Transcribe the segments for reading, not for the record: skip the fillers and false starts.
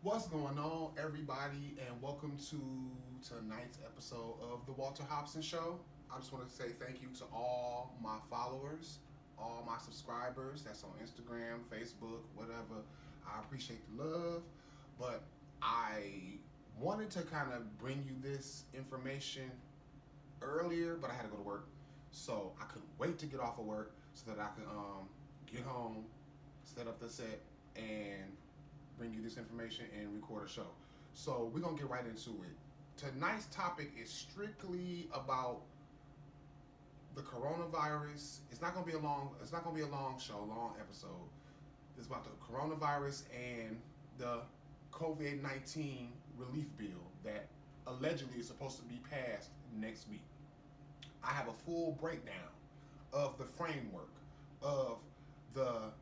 What's going on, everybody, and welcome to tonight's episode of The Walter Hobson Show. I just want to say thank you to all my followers, all my subscribers that's on Instagram, Facebook, whatever. I appreciate the love, but I wanted to kind of bring you this information earlier, but I had to go to work, so I couldn't wait to get off of work so that I could get home, set up the set, and bring you this information and record a show. So we're gonna get right into it. Tonight's topic is strictly about the coronavirus. It's not gonna be a long. It's not gonna be a long show, long episode. It's about the coronavirus and the COVID-19 relief bill that allegedly is supposed to be passed next week. I have a full breakdown of the framework of the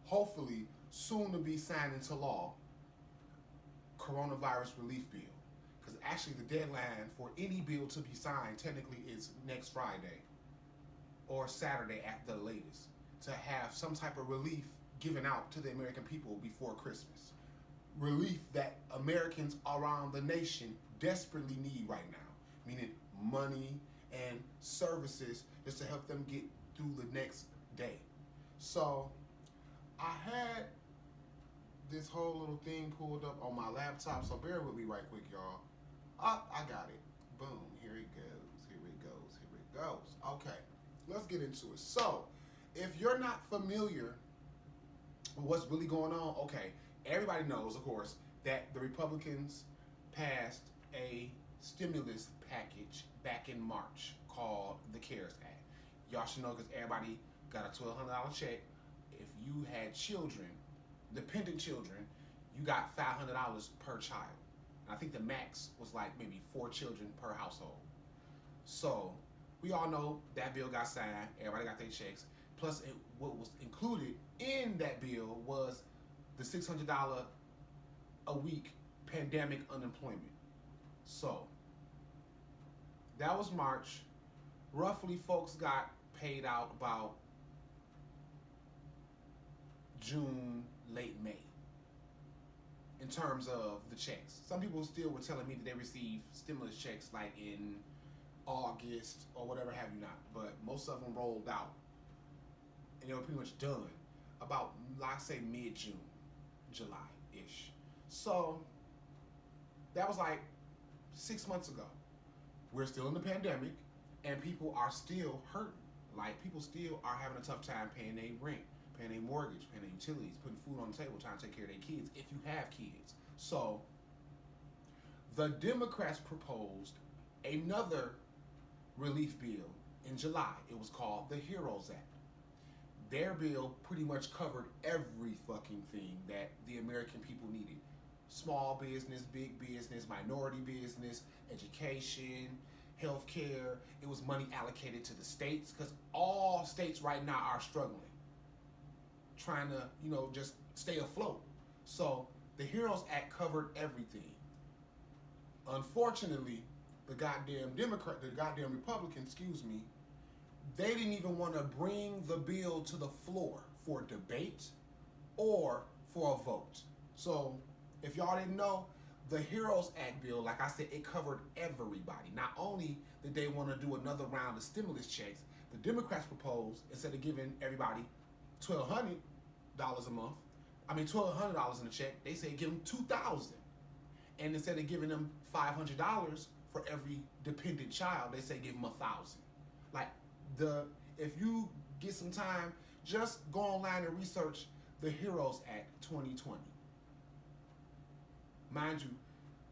hopefully soon to be signed into law coronavirus relief bill. Because actually the deadline for any bill to be signed technically is next Friday or Saturday at the latest, to have some type of relief given out to the American people before Christmas. Relief that Americans around the nation desperately need right now, meaning money and services just to help them get through the next day. So I had this whole little thing pulled up on my laptop, so bear with me right quick, y'all. I got it. Boom. Here it goes. Here it goes. Here it goes. Okay, let's get into it. So, if you're not familiar with what's really going on, okay, everybody knows, of course, that the Republicans passed a stimulus package back in March called the CARES Act. Y'all should know because everybody got a $1,200 check. If you had children, dependent children, you got $500 per child. And I think the max was like maybe 4 children per household. So we all know that bill got signed. Everybody got their checks. Plus, what was included in that bill was the $600 a week pandemic unemployment. So that was March. Roughly, folks got paid out about June, late May, in terms of the checks. Some people still were telling me that they received stimulus checks like in August or whatever have you not, but most of them rolled out and they were pretty much done about, like I say, mid-June, July-ish. So that was like 6 months ago. We're still in the pandemic and people are still hurting. Like, people still are having a tough time paying their rent, paying their mortgage, paying their utilities, putting food on the table, trying to take care of their kids, if you have kids. So, the Democrats proposed another relief bill in July. It was called the HEROES Act. Their bill pretty much covered every fucking thing that the American people needed. Small business, big business, minority business, education, healthcare. It was money allocated to the states because all states right now are struggling, trying to, just stay afloat. So the HEROES Act covered everything. Unfortunately, the goddamn Republicans, they didn't even want to bring the bill to the floor for debate or for a vote. So if y'all didn't know, the HEROES Act bill, like I said, it covered everybody. Not only did they want to do another round of stimulus checks, the Democrats proposed, instead of giving everybody $1,200 a month, $1,200 in a check, they said give them $2,000. And instead of giving them $500 for every dependent child, they say give them $1,000. Like, if you get some time, just go online and research the HEROES Act 2020. Mind you,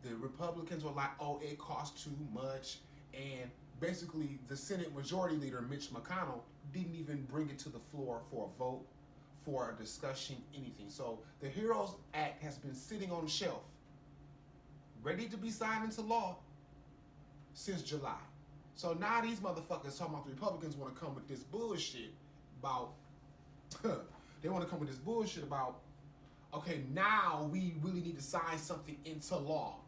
the Republicans were like, oh, it costs too much. And basically, the Senate Majority Leader, Mitch McConnell, didn't even bring it to the floor for a vote, for a discussion, anything. So the HEROES Act has been sitting on the shelf, ready to be signed into law since July. So now these motherfuckers talking about the Republicans want to come with this bullshit about, okay, now we really need to sign something into law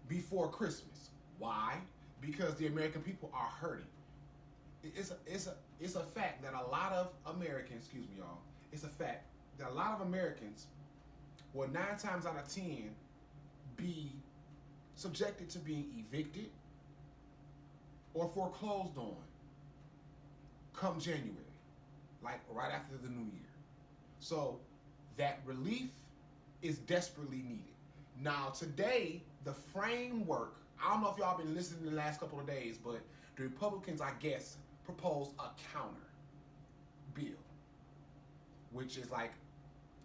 before Christmas. Why? Because the American people are hurting. It's a fact that a lot of Americans, it's a fact that a lot of Americans will 9 times out of 10 be subjected to being evicted or foreclosed on come January, like right after the new year. So that relief is desperately needed. Now today, the framework, I don't know if y'all been listening the last couple of days, but the Republicans, I guess, proposed a counter bill, which is like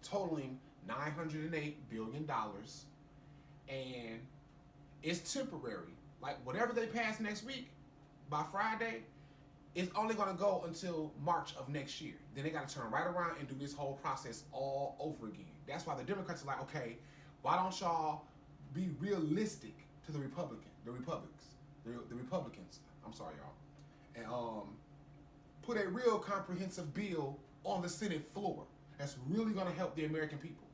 totaling $908 billion, and it's temporary. Like whatever they pass next week, by Friday, it's only going to go until March of next year. Then they got to turn right around and do this whole process all over again. That's why the Democrats are like, okay, why don't y'all be realistic to the Republicans? I'm sorry, y'all, and put a real comprehensive bill on the Senate floor that's really going to help the American people,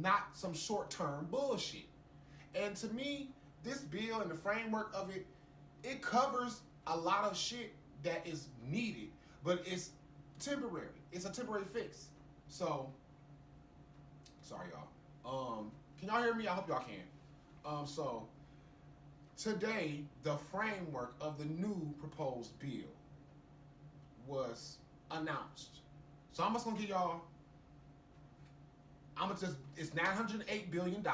not some short-term bullshit. And to me, this bill and the framework of it, it covers a lot of shit that is needed, but it's temporary. It's a temporary fix. So, sorry y'all. Can y'all hear me? I hope y'all can. So today, the framework of the new proposed bill was announced. So I'm just gonna give y'all. It's $908 billion.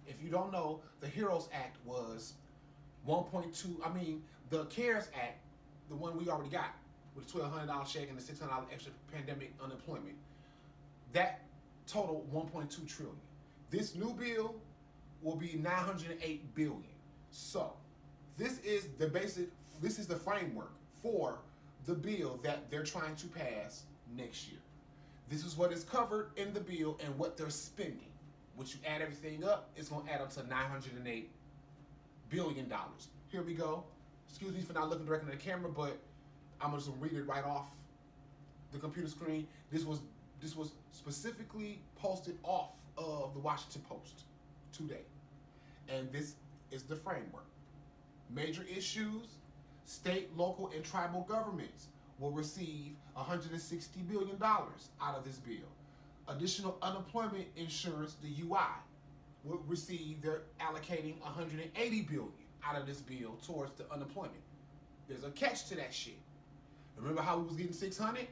If you don't know, the HEROES Act was 1.2. I mean, the CARES Act, the one we already got, with the $1,200 check and the $600 extra pandemic unemployment, that totaled 1.2 trillion. This new bill will be 908 billion. So, this is the framework for the bill that they're trying to pass next year. This is what is covered in the bill and what they're spending. Which you add everything up, it's going to add up to $908 billion. Here we go. Excuse me for not looking directly at the camera, but I'm just going to read it right off the computer screen. This was specifically posted off of the Washington Post today. And this is the framework. Major issues: state, local, and tribal governments will receive $160 billion out of this bill. Additional unemployment insurance, the UI, will receive, they're allocating $180 billion out of this bill towards the unemployment. There's a catch to that shit. Remember how we was getting 600?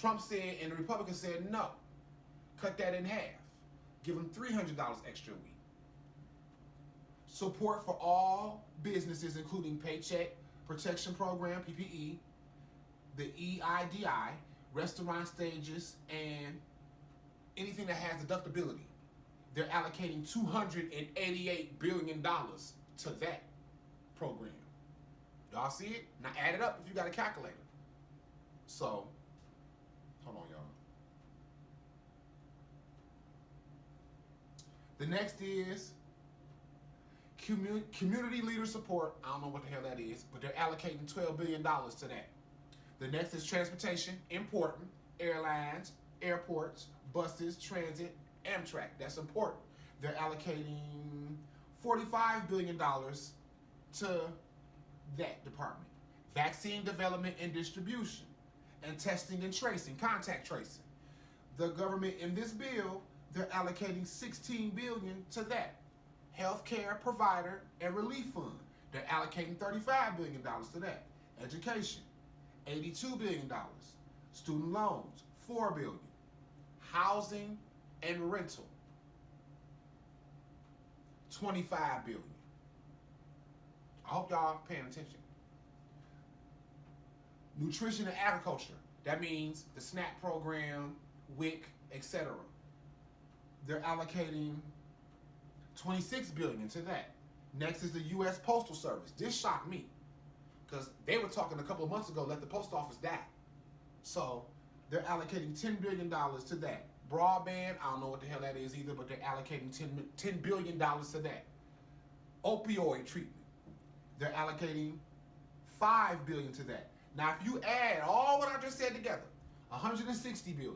Trump said, and the Republicans said no. Cut that in half. Give them $300 extra a week. Support for all businesses, including Paycheck Protection Program, PPE, the EIDI, restaurant stages, and anything that has deductibility. They're allocating $288 billion to that program. Y'all see it? Now add it up if you got a calculator. So, hold on, y'all. The next is community leader support. I don't know what the hell that is, but they're allocating $12 billion to that. The next is transportation, important, airlines, airports, buses, transit, Amtrak. That's important. They're allocating $45 billion to that department. Vaccine development and distribution, and testing and tracing, contact tracing. The government in this bill, they're allocating $16 billion to that. Healthcare provider and relief fund, they're allocating $35 billion to that. Education, $82 billion. Student loans, $4 billion. Housing and rental, $25 billion. I hope y'all paying attention. Nutrition and agriculture, that means the SNAP program, WIC, etc. They're allocating $26 billion to that. Next is the U.S. Postal Service. This shocked me because they were talking a couple of months ago, let the post office die. So they're allocating $10 billion to that. Broadband, I don't know what the hell that is either, but they're allocating $10 billion to that. Opioid treatment, they're allocating $5 billion to that. Now, if you add all what I just said together, $160 billion,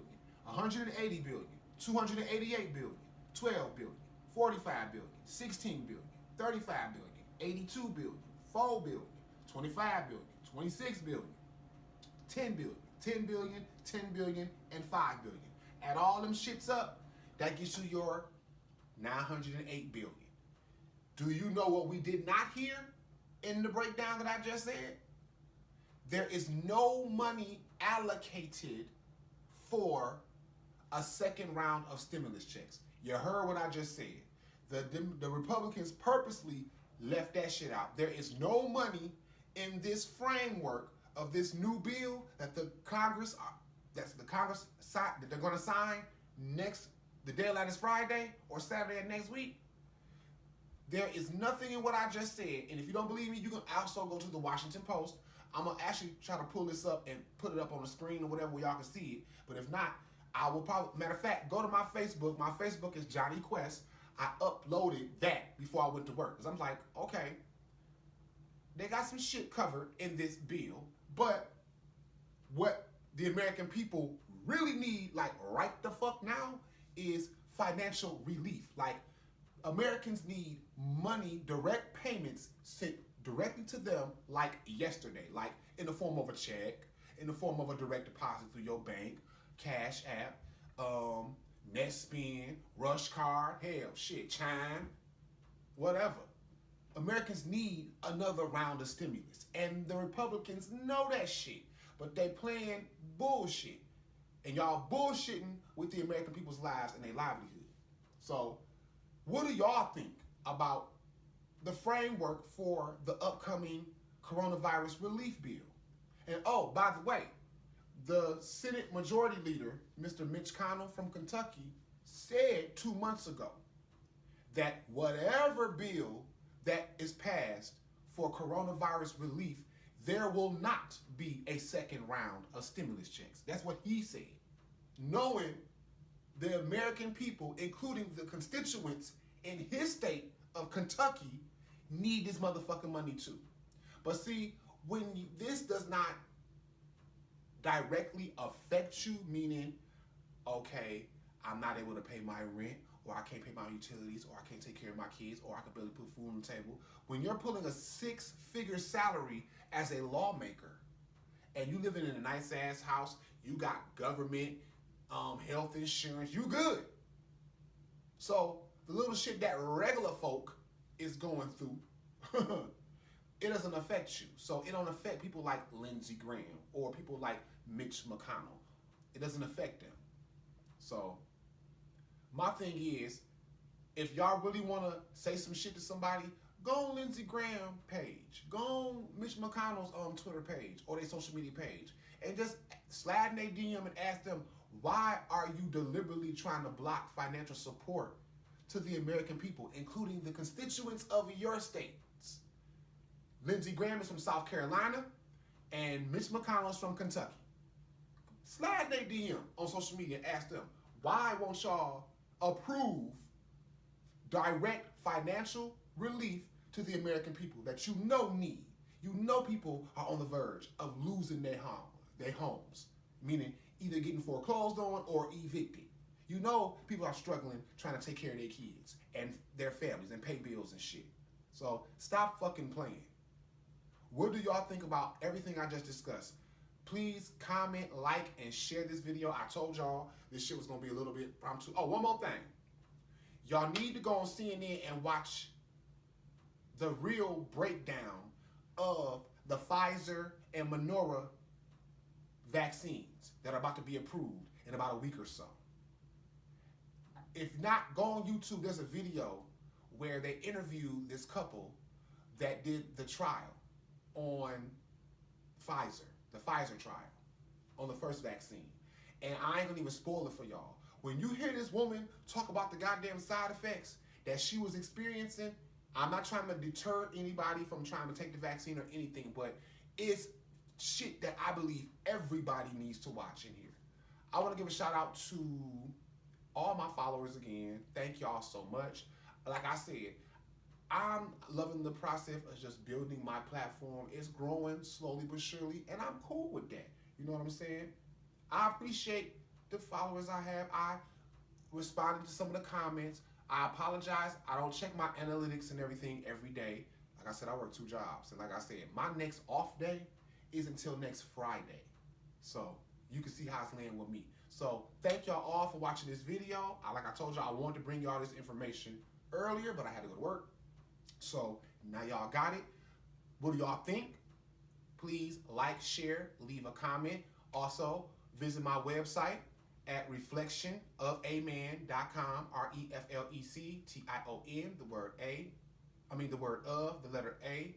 $180 billion, $288 billion, $12 billion, $45 billion, $16 billion, $35 billion, $82 billion, $4 billion, $25 billion, $26 billion, $10 billion, $10 billion, $10 billion, and $5 billion. Add all them shits up, That gets you your 908 billion. Do you know what we did not hear in the breakdown that I just said? There is no money allocated for a second round of stimulus checks. You heard what I just said. The Republicans purposely left that shit out. There is no money in this framework of this new bill that the Congress that they're going to sign next. The deadline is Friday or Saturday of next week. There is nothing in what I just said, and if you don't believe me, you can also go to the Washington Post. I'm gonna actually try to pull this up and put it up on the screen or whatever where y'all can see it. But if not, I will probably, matter of fact, go to my Facebook. My Facebook is Johnny Quest. I uploaded that before I went to work. Because I'm like, okay, they got some shit covered in this bill, but what the American people really need, like right the fuck now, is financial relief. Like, Americans need money, direct payments sent directly to them like yesterday, like in the form of a check, in the form of a direct deposit through your bank, Cash App, NetSpend, Rush Card, hell, shit, Chime, whatever. Americans need another round of stimulus, and the Republicans know that shit, but they playing bullshit, and y'all bullshitting with the American people's lives and their livelihood. So, what do y'all think about the framework for the upcoming coronavirus relief bill? And oh, by the way, the Senate Majority Leader, Mr. Mitch McConnell from Kentucky, said 2 months ago that whatever bill that is passed for coronavirus relief, there will not be a second round of stimulus checks. That's what he said. Knowing the American people, including the constituents in his state of Kentucky, need this motherfucking money too. But see, when this does not directly affect you, meaning, okay, I'm not able to pay my rent, or I can't pay my utilities, or I can't take care of my kids, or I can barely put food on the table. When you're pulling a 6-figure salary as a lawmaker, and you living in a nice ass house, you got government, health insurance, you good. So the little shit that regular folk is going through, it doesn't affect you. So it don't affect people like Lindsey Graham or people like Mitch McConnell. It doesn't affect them. So my thing is, if y'all really want to say some shit to somebody, go on Lindsey Graham page. Go on Mitch McConnell's Twitter page or their social media page. And just slide in their DM and ask them, why are you deliberately trying to block financial support to the American people, including the constituents of your states? Lindsey Graham is from South Carolina, and Mitch McConnell is from Kentucky. Slide their DM on social media and ask them, why won't y'all approve direct financial relief to the American people that you know need? You know people are on the verge of losing their homes, meaning either getting foreclosed on or evicted. You know people are struggling trying to take care of their kids and their families and pay bills and shit. So stop fucking playing. What do y'all think about everything I just discussed? Please comment, like, and share this video. I told y'all this shit was going to be a little bit impromptu. Oh, one more thing. Y'all need to go on CNN and watch the real breakdown of the Pfizer and Moderna vaccines that are about to be approved in about a week or so. If not, go on YouTube. There's a video where they interviewed this couple that did the trial on Pfizer, the Pfizer trial on the first vaccine. And I ain't gonna even spoil it for y'all. When you hear this woman talk about the goddamn side effects that she was experiencing, I'm not trying to deter anybody from trying to take the vaccine or anything, but it's shit that I believe everybody needs to watch in here. I want to give a shout out to all my followers again. Thank y'all so much. Like I said, I'm loving the process of just building my platform. It's growing slowly but surely, and I'm cool with that. You know what I'm saying? I appreciate the followers I have. I responded to some of the comments. I apologize. I don't check my analytics and everything every day. Like I said, I work 2 jobs. And like I said, my next off day is until next Friday. So you can see how it's laying with me. So thank y'all all for watching this video. Like I told y'all, I wanted to bring y'all this information earlier, but I had to go to work. So now y'all got it. What do y'all think? Please like, share, leave a comment. Also, visit my website at reflectionofaman.com, REFLECTION, the word the word of, the letter A,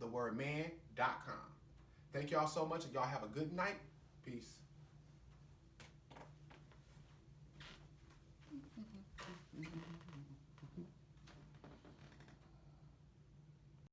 the word man.com. Thank y'all so much, and y'all have a good night. Peace.